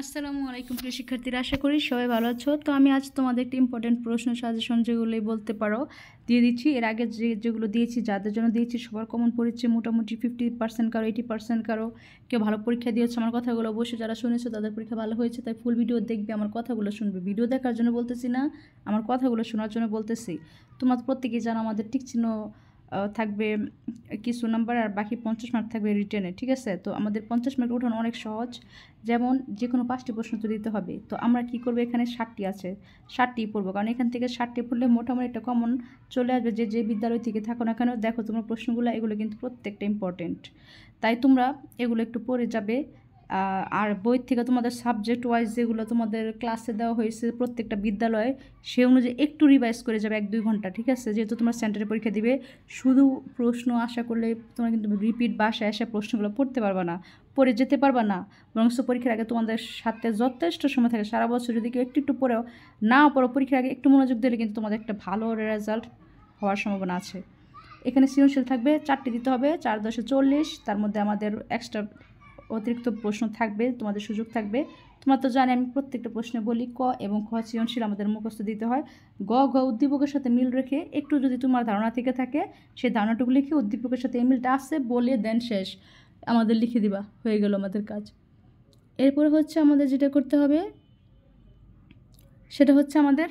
আসসালামু আলাইকুম প্রিয় শিক্ষার্থীরা, আশা করি সবাই ভালো আছো। তো আমি আজ তোমাদের একটা ইম্পর্টেন্ট প্রশ্ন সাজেশন যেগুলোই বলতে পারো দিয়ে দিচ্ছি। এর আগে যেগুলো দিয়েছি, যাদের জন্য দিয়েছি সবার কমন পড়েছে মোটামুটি 50% কারো 80% কারো কেউ ভালো পরীক্ষা দিয়েছে। আমার কথাগুলো অবশ্যই যারা শুনেছো তাদের পরীক্ষা ভালো হয়েছে, তাই ফুল ভিডিও দেখবে, আমার কথাগুলো শুনবে। ভিডিও দেখার জন্য বলতেছি না, আমার কথাগুলো শোনার জন্য বলতেছি। তোমরা প্রত্যেকেই জানো আমাদের টিক চিহ্ন থাকবে কিছু নাম্বার, আর বাকি 50 মার্ক থাকবে রিটেনে, ঠিক আছে? তো আমাদের 50 মার্ক ওঠানো অনেক সহজ। যেমন যে কোনো 5টি প্রশ্ন তো দিতে হবে। তো আমরা কি করবো, এখানে 60টি আছে, 60টি পড়বো, কারণ এখান থেকে 60টি পড়লে মোটামুটি একটা কমন চলে আসবে। যে বিদ্যালয় থেকে থাকো না কেন, দেখো তোমার প্রশ্নগুলো এগুলো কিন্তু প্রত্যেকটা ইম্পর্টেন্ট, তাই তোমরা এগুলো একটু পড়ে যাবে। আর বই থেকে তোমাদের সাবজেক্ট ওয়াইজ যেগুলো তোমাদের ক্লাসে দেওয়া হয়েছে প্রত্যেকটা বিদ্যালয়ে, সে অনুযায়ী একটু রিভাইজ করে যাবে 1-2 ঘন্টা, ঠিক আছে? যেহেতু তোমরা সেন্টারে পরীক্ষা দিবে, শুধু প্রশ্ন আশা করলে তোমরা কিন্তু রিপিট বাসায় এসে প্রশ্নগুলো পড়তে পারবা না, পড়ে যেতে পারবা না। বরং পরীক্ষার আগে তোমাদের সাথে যথেষ্ট সময় থাকে, সারা বছর যদি কেউ একটু পড়েও না পড়ো, পরীক্ষার আগে একটু মনোযোগ দিলে কিন্তু তোমাদের একটা ভালো রেজাল্ট হওয়ার সম্ভাবনা আছে। এখানে সৃজনশীল থাকবে 4টি দিতে হবে, 4×10 = 40। তার মধ্যে আমাদের এক্সট্রা অতিরিক্ত প্রশ্ন থাকবে, তোমাদের সুযোগ থাকবে। তোমরা তো জানি আমি প্রত্যেকটা প্রশ্নে বলি ক এবং খ সৃজনশীল আমাদের মুখস্থ দিতে হয়। গ ঘ উদ্দীপকের সাথে মিল রেখে একটু যদি তোমার ধারণা থেকে থাকে, সেই ধারণাটুকু লিখে উদ্দীপকের সাথে এই মিলটা আসছে বলে দেন শেষ, আমাদের লিখে দিবা, হয়ে গেল আমাদের কাজ। এরপরে হচ্ছে আমাদের যেটা করতে হবে সেটা হচ্ছে আমাদের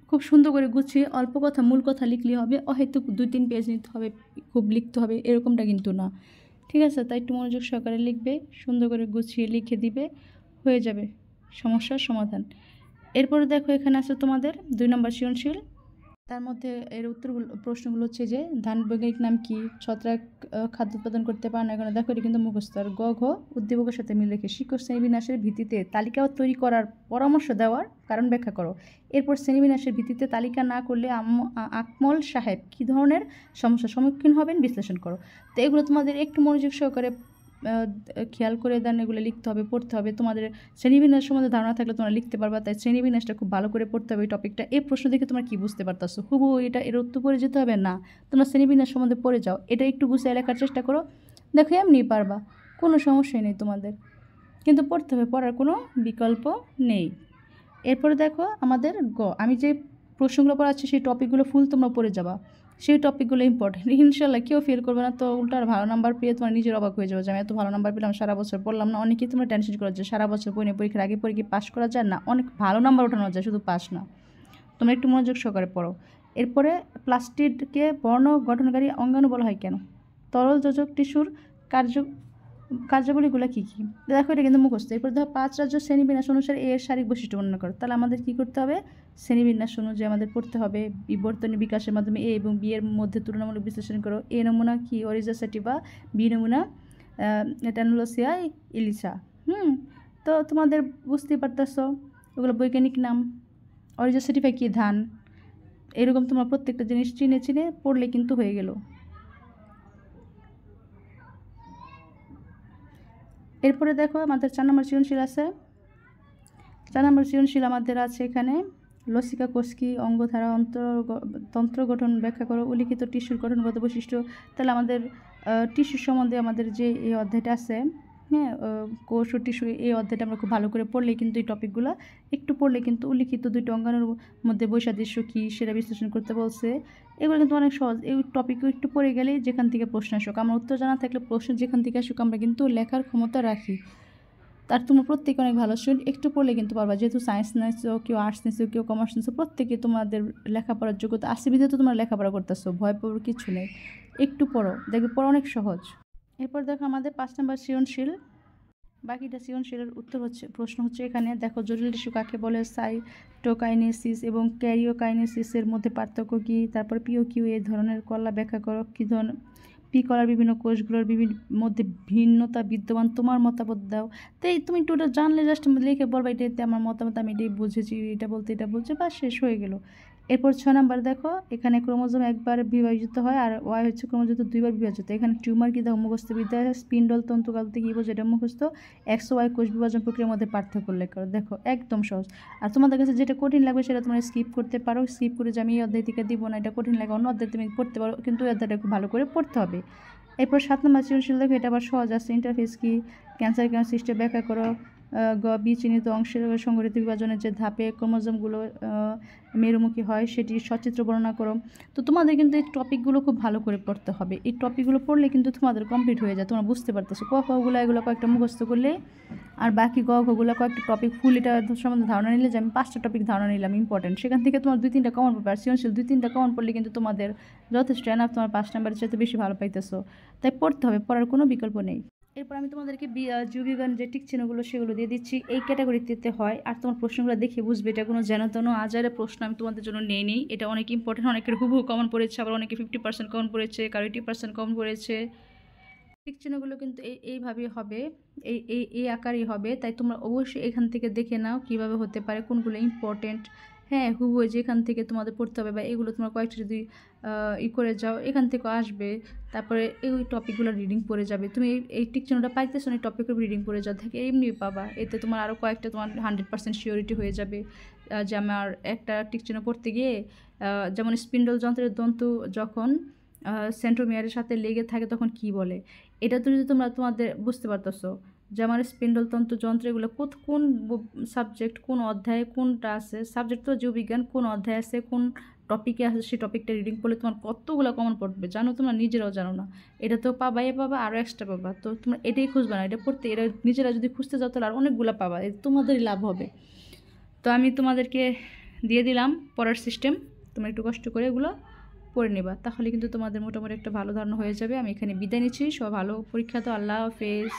খুব সুন্দর করে গুছিয়ে অল্প কথা মূল কথা লিখলে হবে, অহেতুক 2-3 পেজ নিতে হবে, খুব লিখতে হবে এরকমটা কিন্তু না, ঠিক আছে? তাই একটু মনোযোগ সহকারে লিখবে, সুন্দর করে গুছিয়ে লিখে দিবে, হয়ে যাবে সমস্যার সমাধান। এরপরে দেখো এখানে আছে তোমাদের 2 নম্বর সৃজনশীল। তার মধ্যে এর উত্তরগুলো প্রশ্নগুলো হচ্ছে যে ধান বৈজ্ঞানিক নাম কি, ছত্রাক খাদ্য উৎপাদন করতে পারে না, এখানে দেখো এটা কিন্তু মুখস্থ। আর গ ঘ উদ্দীপকের সাথে মিল রেখে শিক্ষক শ্রেণীবিন্যাসের ভিত্তিতে তালিকা তৈরি করার পরামর্শ দেওয়ার কারণ ব্যাখ্যা করো। এরপর শ্রেণীবিন্যাসের ভিত্তিতে তালিকা না করলে আকমল সাহেব কী ধরনের সমস্যার সম্মুখীন হবেন বিশ্লেষণ করো। তো এগুলো তোমাদের একটু মনোযোগ সহকারে খেয়াল করে দেন, এগুলো লিখতে হবে, পড়তে হবে। তোমাদের শ্রেণীবিন্যাস সম্বন্ধে ধারণা থাকলে তোমরা লিখতে পারবা, তাই শ্রেণীবিন্যাসটা খুব ভালো করে পড়তে হবে এই টপিকটা। এই প্রশ্ন দেখে তোমরা কী বুঝতে পারতেছো, হুবহু এর উত্তর পড়ে যেতে হবে না, তোমরা শ্রেণীবিন্যাস সম্বন্ধে পড়ে যাও, এটা একটু গুছিয়ে লেখার চেষ্টা করো, দেখো এমনিই পারবা, কোনো সমস্যাই নেই তোমাদের, কিন্তু পড়তে হবে, পড়ার কোনো বিকল্প নেই। এরপরে দেখো আমাদের আমি যে প্রশ্নগুলো পড়াচ্ছি সেই টপিকগুলো ফুল তোমরা পড়ে যাবা, সেই টপিকগুলো ইম্পর্টেন্ট, ইনশাল্লাহ কেউ ফেল করবে না। তো উল্টো আর ভালো নাম্বার পেয়ে তোমার নিজের অবাক হয়ে যাবে যে আমি এত ভালো নাম্বার পেলাম, সারা বছর পড়লাম না। অনেকেই তোমরা টেনশন করা যে সারা বছর পড়ে পরীক্ষার আগে পরীক্ষা পাস করা যায় না, অনেক ভালো নাম্বার ওঠানো যায়, শুধু পাস না। তোমরা একটু মনোযোগ সহকারে পড়ো। এরপরে প্লাস্টিডকে বর্ণ গঠনকারী অঙ্গাণু বলা হয় কেন, তরল যোজক টিস্যুর কার্যাবলীগুলো কী কী, দেখো এটা কিন্তু মুখস্থ। এরপর দেখো 5 রাজ্য শ্রেণীবিন্যাস অনুসারে এর শারীরিক বৈশিষ্ট্য বর্ণনা করো। তাহলে আমাদের কী করতে হবে, শ্রেণীবিন্যাস অনুযায়ী আমাদের পড়তে হবে। বিবর্তনী বিকাশের মাধ্যমে এ এবং বি এর মধ্যে তুলনামূলক বিশ্লেষণ করো। এ নমুনা কি অরিজা স্যাটিভা, বি নমুনা ট্যানোলোসিয়া ইলিসা। তো তোমাদের বুঝতেই পারতেছো ওগুলো বৈজ্ঞানিক নাম। অরিজা স্যাটিভা কি ধান, এরকম তোমরা প্রত্যেকটা জিনিস চিনে চিনে পড়লে কিন্তু হয়ে গেল। এরপরে দেখো আমাদের 4 নম্বর সৃজনশীল আছে। 4 নম্বর সৃজনশীল আমাদের আছে এখানে লসিকা কোষ কি, অঙ্গধারা তন্ত্র গঠন ব্যাখ্যা করো, উল্লিখিত টিস্যুর গঠনগত বৈশিষ্ট্য। তাহলে আমাদের টিস্যুর সম্বন্ধে আমাদের যে এই অধ্যায়টা আছে, কোষ ও টিস্যু, এই অধ্যায়টা আমরা খুব ভালো করে পড়লেই কিন্তু এই টপিকগুলো একটু পড়লে কিন্তু উল্লিখিত 2টি অঙ্গাণুর মধ্যে বৈসাদৃশ্য কী সেটা বিশ্লেষণ করতে বলছে। এগুলো কিন্তু অনেক সহজ, এই টপিকও একটু পড়ে গেলেই যেখান থেকে প্রশ্ন আসুক, আমার উত্তর জানা থাকলে প্রশ্ন যেখান থেকে আসুক আমরা কিন্তু লেখার ক্ষমতা রাখি। তার তোমরা প্রত্যেকে অনেক ভালো স্টুডেন্ট, একটু পড়লে কিন্তু পারবা, যেহেতু সায়েন্স নিয়েছো, কেউ আর্টস নিয়েছো, কেউ কমার্স নিয়েছো, প্রত্যেকে তোমাদের লেখাপড়ার যোগ্যতা আছে বিধে তো তোমরা লেখাপড়া করতেছো, ভয় পাওয়ার কিছু নেই, একটু পড়ো, দেখবে পড়া অনেক সহজ। এরপর দেখো আমাদের 5 নম্বর সৃজনশীল। বাকিটা সৃজনশীলের উত্তর হচ্ছে, প্রশ্ন হচ্ছে এখানে দেখো জটিল টিস্যু কাকে বলে, সাইটোকাইনেসিস এবং ক্যারিওকাইনেসিসের মধ্যে পার্থক্য কী, তারপর পিওকিউ এই ধরনের কলা ব্যাখ্যা করো, কী ধরনের পি কলার বিভিন্ন কোষগুলোর মধ্যে ভিন্নতা বিদ্যমান, তোমার মতামত দাও। তাই তুমি একটু ওটা জানলে জাস্ট লিখে বলবা এটাতে আমার মতামত, আমি এটাই বুঝেছি, এটা বলতে এটা বলছে, বা শেষ হয়ে গেল। এরপর 6 নম্বর দেখো এখানে ক্রোমোজোম একবার বিভাজিত হয় আর ওয়াই হচ্ছে ক্রোমোজোম 2বার বিভাজিত। এখানে টিউমার কী দেখো মুখস্থ বিদ্যা, স্পিন্ডল তন্তুকালতে কী বোঝে এটা মুখস্থ। এক্স ওয়াই কোষ বিভাজন প্রক্রিয়ার মধ্যে পার্থক্য উল্লেখ করো, দেখো একদম সহজ। আর তোমাদের কাছে যেটা কঠিন লাগবে সেটা তোমরা স্কিপ করতে পারো, স্কিপ করে যে আমি এই অধ্যায় থেকে দিব না, এটা কঠিন লাগে অন্য অধ্যায় তুমি পড়তে পারো, কিন্তু এই অধ্যায়টা খুব ভালো করে পড়তে হবে। এরপর 7 নম্বর সৃজনশীল দেখো এটা আবার সহজ আছে, ইন্টারফেস কি, ক্যান্সার সিস্টেম ব্যাখ্যা করো, গ বি চিহ্নিত অংশের সংগঠিত বিভাজনের যে ধাপে ক্রোমোজোমগুলো মেরুমুখী হয় সেটি সচিত্র বর্ণনা করো। তো তোমাদের কিন্তু এই টপিকগুলো খুব ভালো করে পড়তে হবে। এই টপিকগুলো পড়লে কিন্তু তোমাদের কমপ্লিট হয়ে যায়, তোমরা বুঝতে পারতেছো। ক খগুলো এগুলো কয়েকটা মুখস্থ করলে আর বাকি গ ঘগুলো কয়েকটা টপিক ফুল এটা সম্বন্ধে ধারণা নিলে, যে আমি 5টা টপিক ধারণা নিলাম ইম্পর্টেন্ট, সেখান থেকে তোমার 2-3টা কমন পড়বে। আর সৃজনশীল 2-3টা কমন পড়লে কিন্তু তোমাদের যথেষ্ট এনাফ, তোমার 5 নাম্বারের চাইতে বেশি ভালো পাইতেছো। তাই পড়তে হবে, পড়ার কোনো বিকল্প নেই। এরপর আমি তোমাদেরকে জীববিজ্ঞান যে টিক চিহ্নগুলো সেগুলো দিয়ে দিচ্ছি, এই ক্যাটাগরিতে হয়। আর তোমার প্রশ্নগুলো দেখে বুঝবে এটা কোনো যেন তেন আজারে প্রশ্ন আমি তোমাদের জন্য নেই। এটা অনেক ইম্পর্টেন্ট, অনেকের হুবহু কমন পড়েছে, আবার অনেকে 50% কমন পড়েছে, কারো 80% কমন পড়েছে। টিক চিহ্নগুলো কিন্তু এইভাবেই হবে, এই আকারই হবে। তাই তোমরা অবশ্যই এখান থেকে দেখে নাও কীভাবে হতে পারে, কোনগুলো ইম্পর্টেন্ট। হ্যাঁ, হুবহু যেখান থেকে তোমাদের পড়তে হবে, বা এগুলো তোমার কয়েকটা যদি করে যাও এখান থেকেও আসবে। তারপরে এই টপিকগুলো রিডিং পড়ে যাবে। তুমি এই টিক চিহ্নটা পাইতেছো না, এই টপিকের রিডিং পড়ে যাও, থেকে এমনি পাবা। এতে তোমার আরও কয়েকটা তোমার 100% শিওরিটি হয়ে যাবে যে আমার একটা টিক চিহ্ন পড়তে গিয়ে, যেমন স্পিন্ডল যন্ত্রের তন্তু যখন সেন্ট্রোমিয়ারের সাথে লেগে থাকে তখন কি বলে, এটা তো যদি তোমাদের বুঝতে পারতেছো যে আমার স্পিন্ডল তন্তু যন্ত্র এগুলো কোন সাবজেক্ট, কোন অধ্যায়ে কোনটা আছে। সাবজেক্ট তো জীববিজ্ঞান, কোন অধ্যায় আছে, কোন টপিকে আছে, সেই টপিকটা রিডিং করলে তোমার কতগুলো কমন পড়বে জানো, তোমরা নিজেরাও জানো না। এটা তো পাবাই পাবা, আরও এক্সট্রা পাবা। তো তোমরা এটাই খুঁজবে না, এটা পড়তে, এটা নিজেরা যদি খুঁজতে যাও তাহলে আর অনেকগুলো পাবা, তোমাদেরই লাভ হবে। তো আমি তোমাদেরকে দিয়ে দিলাম পড়ার সিস্টেম, তোমরা একটু কষ্ট করে এগুলো পড়ে নেবা, তাহলে কিন্তু তোমাদের মোটামুটি একটা ভালো ধারণা হয়ে যাবে। আমি এখানে বিদায় নিচ্ছি। সবাই ভালো পরীক্ষা, তো আল্লাহ হাফেজ।